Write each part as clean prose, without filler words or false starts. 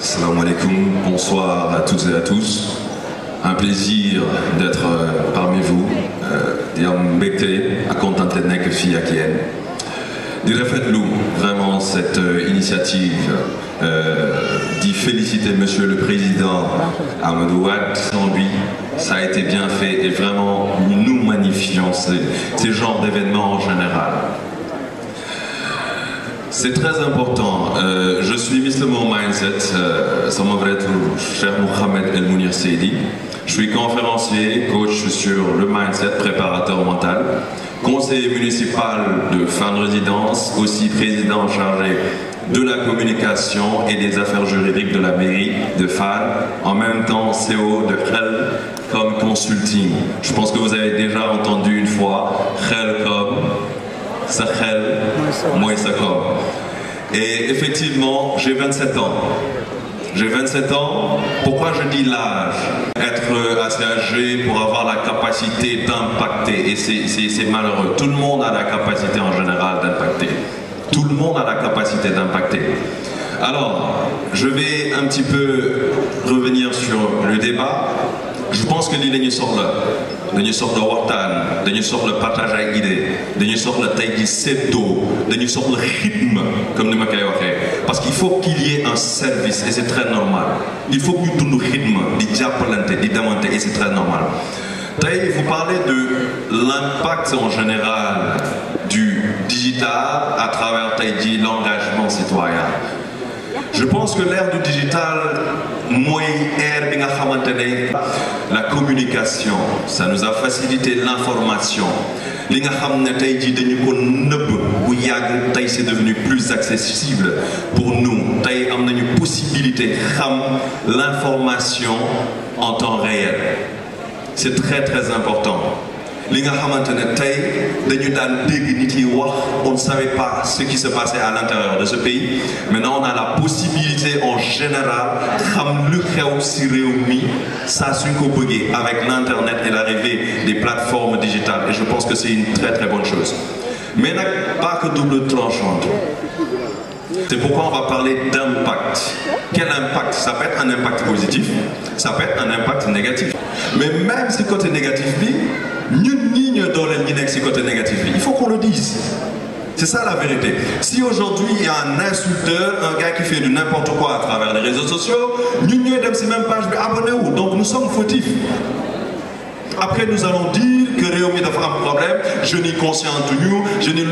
Salam alaikum, bonsoir à toutes et à tous. Un plaisir d'être parmi vous. Di am mbégte ak kontaante nekk fii ak yéen. Di rafetlu vraiment cette initiative. D'y féliciter Monsieur le Président Amadou Wade. Sans lui, ça a été bien fait et vraiment nous magnifions ces genres d'événements en général. C'est très important. Je suis Mr. Mo Mindset, sama vrai tour, Cheikh Mohamed El Mounir Seydi. Je suis conférencier, coach sur le mindset, préparateur mental, conseiller municipal de Fann Résidence, aussi président chargé de la communication et des affaires juridiques de la mairie de Fann, en même temps CEO de Helcom Consulting. Je pense que vous avez déjà entendu une fois Helcom. Et effectivement, j'ai 27 ans. J'ai 27 ans. Pourquoi je dis l'âge? Être assez âgé pour avoir la capacité d'impacter. Et c'est malheureux. Tout le monde a la capacité en général d'impacter. Tout le monde a la capacité d'impacter. Alors, je vais un petit peu revenir sur le débat. Je pense que l'idée sort là. Dañu soxla waxtaan, dañu soxla partage ay idées, dañu soxla tey ji seddoo, dañu soxla rythme comme ni ma koy waxee parce qu'il faut qu'il y ait un service et c'est très normal. Il faut que ñu dund rythme di jàppalante di demante et c'est très normal. Tey vous parlez de l'impact en général du digital à travers tey ji l'engagement citoyen. Je pense que l'ère du digital, la communication, ça nous a facilité l'information. C'est devenu plus accessible pour nous. On a une possibilité de l'information en temps réel. C'est très très important. On ne savait pas ce qui se passait à l'intérieur de ce pays. Maintenant, on a la possibilité en général avec l'Internet et l'arrivée des plateformes digitales. Et je pense que c'est une très très bonne chose. Mais pas que double tranchante. C'est pourquoi on va parler d'impact. Quel impact? Ça peut être un impact positif, ça peut être un impact négatif. Mais même ce côté négatif, il faut qu'on le dise. C'est ça la vérité. Si aujourd'hui il y a un insulteur, un gars qui fait du n'importe quoi à travers les réseaux sociaux, nous sommes même page, abonnez-vous. Donc nous sommes fautifs. Après nous allons dire que Réumi a un problème, je n'y conscient nous, je n'y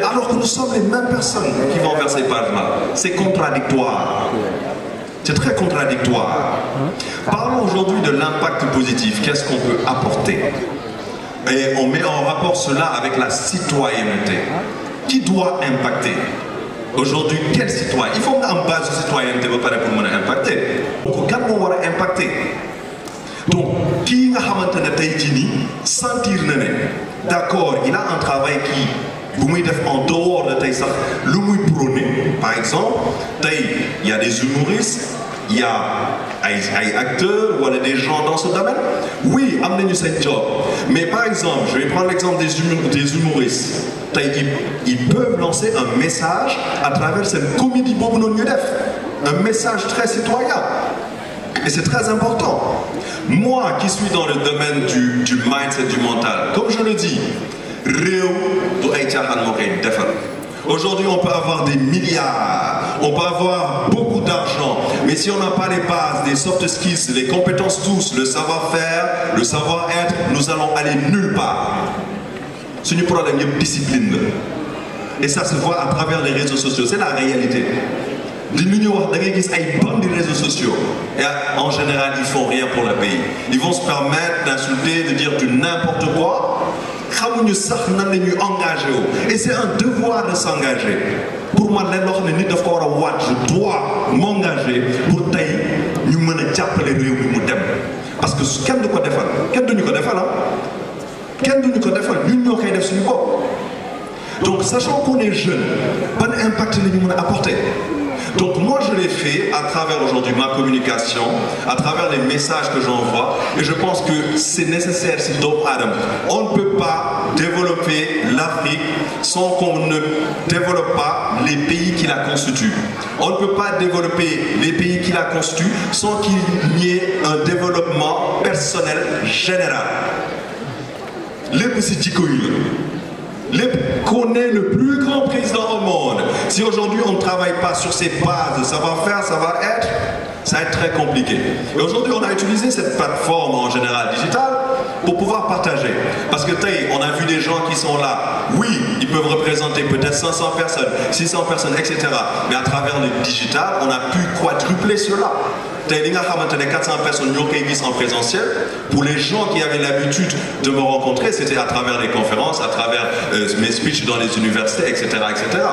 alors que nous sommes les mêmes personnes qui vont vers ces pages-là. C'est contradictoire. C'est très contradictoire. Parlons aujourd'hui de l'impact positif. Qu'est-ce qu'on peut apporter? Et on met en rapport cela avec la citoyenneté. Qui doit impacter? Aujourd'hui, quel citoyen? Il faut en base de citoyenneté pour impacter. Donc, quand on va impacter? Donc, qui a sentir d'accord, il a un travail qui en dehors de Taïsa, par exemple, il y a des humoristes, il y a des acteurs ou des gens dans ce domaine. Oui, amenez-nous cette job. Mais par exemple, je vais prendre l'exemple des humoristes. Ils peuvent lancer un message à travers cette comédie un message très citoyen. Et c'est très important. Moi qui suis dans le domaine du mindset, du mental, comme je le dis, aujourd'hui on peut avoir des milliards, on peut avoir beaucoup d'argent, mais si on n'a pas les bases, les soft skills, les compétences tous, le savoir-faire, le savoir-être, nous allons aller nulle part. C'est un problème de discipline. Et ça se voit à travers les réseaux sociaux, c'est la réalité. Les réseaux sociaux, et en général ils font rien pour le pays. Ils vont se permettre d'insulter, de dire du n'importe quoi. Et c'est un devoir de s'engager. Pour moi, je dois m'engager pour parce que quand de quoi défendre, quand de nous défendre, quand de nous défendre, nous donc sachant qu'on est jeune, pas d'impact les apporter. Donc moi je l'ai fait. fait à travers aujourd'hui ma communication, à travers les messages que j'envoie, et je pense que c'est nécessaire, c'est donc Adam. On ne peut pas développer l'Afrique sans qu'on ne développe pas les pays qui la constituent. On ne peut pas développer les pays qui la constituent sans qu'il y ait un développement personnel général. Les petits qu'on est le plus grand président au monde. Si aujourd'hui on ne travaille pas sur ces bases de savoir-faire, ça va être très compliqué. Et aujourd'hui on a utilisé cette plateforme en général digitale pour pouvoir partager. Parce que on a vu des gens qui sont là, oui, ils peuvent représenter peut-être 500 personnes, 600 personnes, etc. Mais à travers le digital, on a pu quadrupler cela. 400 personnes en présentiel. Pour les gens qui avaient l'habitude de me rencontrer, c'était à travers les conférences, à travers mes speeches dans les universités, etc. etc.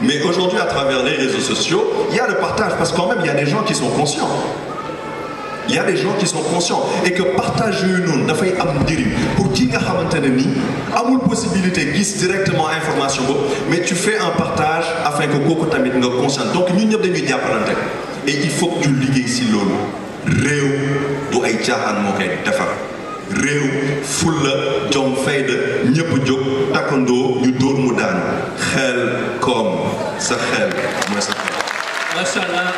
Mais aujourd'hui, à travers les réseaux sociaux, il y a le partage, parce que quand même, il y a des gens qui sont conscients. Il y a des gens qui sont conscients et que partager nous dafay am njëriñ pour ki nga xamantene ni amul possibilité gis directement information boobu mais tu fais un partage afin que kooku tamit nga conscient donc ñun ñëpp dañuy jàppalante et il faut que ñu liggéey si loolu réew du ay caaxaan moo koy defar réew fulla jom fayda ñëpp jóg takkandoo ñu dóor mu daanu xel koom sa xel mooy sa xel. Macha Allah.